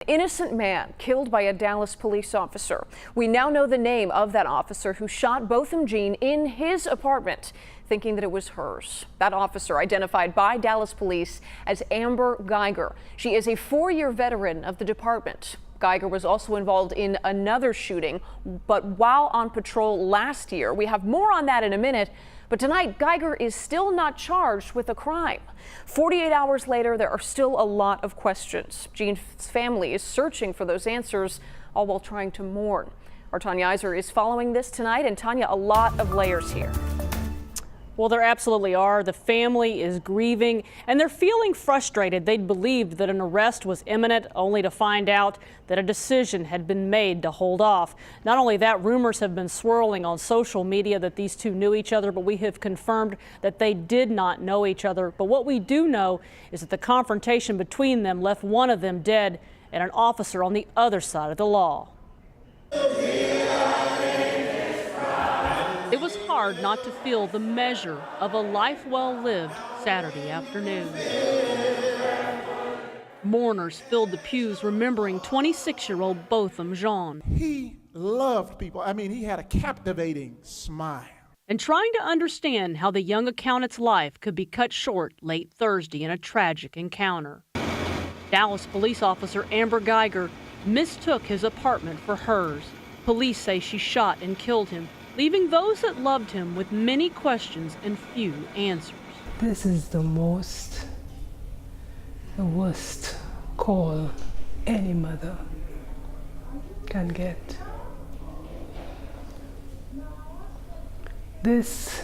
Innocent man killed by a Dallas police officer. We now know the name of that officer who shot Botham Jean in his apartment, thinking that it was hers. That officer identified by Dallas police as Amber Guyger. She is a 4-year veteran of the department. Guyger was also involved in another shooting, but while on patrol last year. We have more on that in a minute. But tonight, Guyger is still not charged with a crime. 48 hours later, there are still a lot of questions. Jean's family is searching for those answers, all while trying to mourn. Our Tanya Iser is following this tonight. And Tanya, a lot of layers here. Well, there absolutely are. The family is grieving and they're feeling frustrated. They'd believed that an arrest was imminent, only to find out that a decision had been made to hold off. Not only that, rumors have been swirling on social media that these two knew each other, but we have confirmed that they did not know each other. But what we do know is that the confrontation between them left one of them dead and an officer on the other side of the law. It was hard not to feel the measure of a life well lived Saturday afternoon. Mourners filled the pews remembering 26-year-old Botham Jean. He loved people. I mean, he had a captivating smile. And trying to understand how the young accountant's life could be cut short late Thursday in a tragic encounter. Dallas police officer Amber Guyger mistook his apartment for hers. Police say she shot and killed him, leaving those that loved him with many questions and few answers. This is the worst call any mother can get. This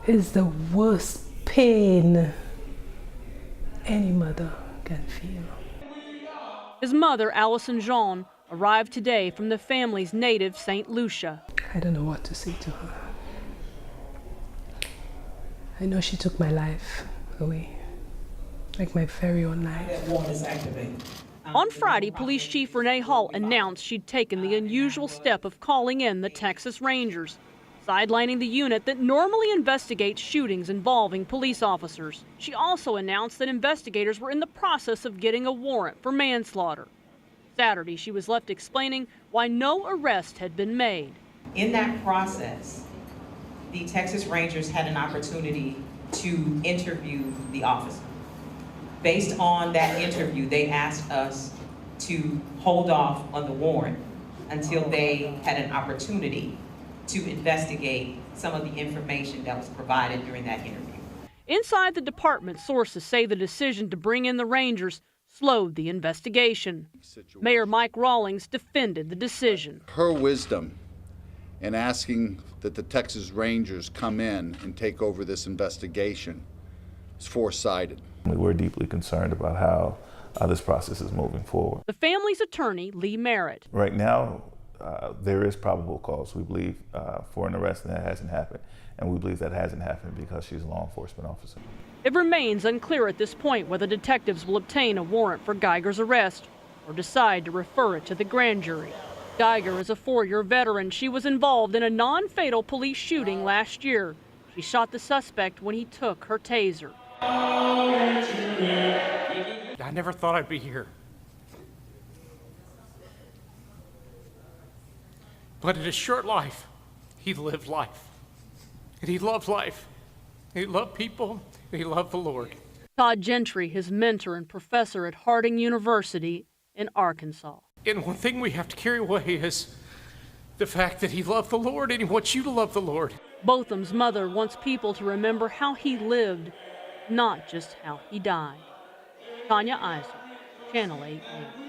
is the worst pain any mother can feel. His mother, Allison Jean, arrived today from the family's native St. Lucia. I don't know what to say to her. I know she took my life away, like my very own life. On Friday, Police Chief Renee Hall announced she'd taken the unusual step of calling in the Texas Rangers, sidelining the unit that normally investigates shootings involving police officers. She also announced that investigators were in the process of getting a warrant for manslaughter. Saturday, she was left explaining why no arrest had been made. In that process, the Texas Rangers had an opportunity to interview the officer. Based on that interview, they asked us to hold off on the warrant until they had an opportunity to investigate some of the information that was provided during that interview. Inside the department, sources say the decision to bring in the Rangers slowed the investigation. Mayor Mike Rawlings defended the decision. Her wisdom in asking that the Texas Rangers come in and take over this investigation is foresighted. We're deeply concerned about how this process is moving forward. The family's attorney, Lee Merritt. Right now, there is probable cause, we believe, for an arrest, and that hasn't happened. And we believe that hasn't happened because she's a law enforcement officer. It remains unclear at this point whether detectives will obtain a warrant for Guyger's arrest or decide to refer it to the grand jury. Guyger is a 4-year veteran. She was involved in a non-fatal police shooting last year. She shot the suspect when he took her taser. I never thought I'd be here. But in his short life, he lived life. And he loved life. He loved people. And he loved the Lord. Todd Gentry, his mentor and professor at Harding University in Arkansas. And one thing we have to carry away is the fact that he loved the Lord and he wants you to love the Lord. Botham's mother wants people to remember how he lived, not just how he died. Tanya Iser, Channel 8 News.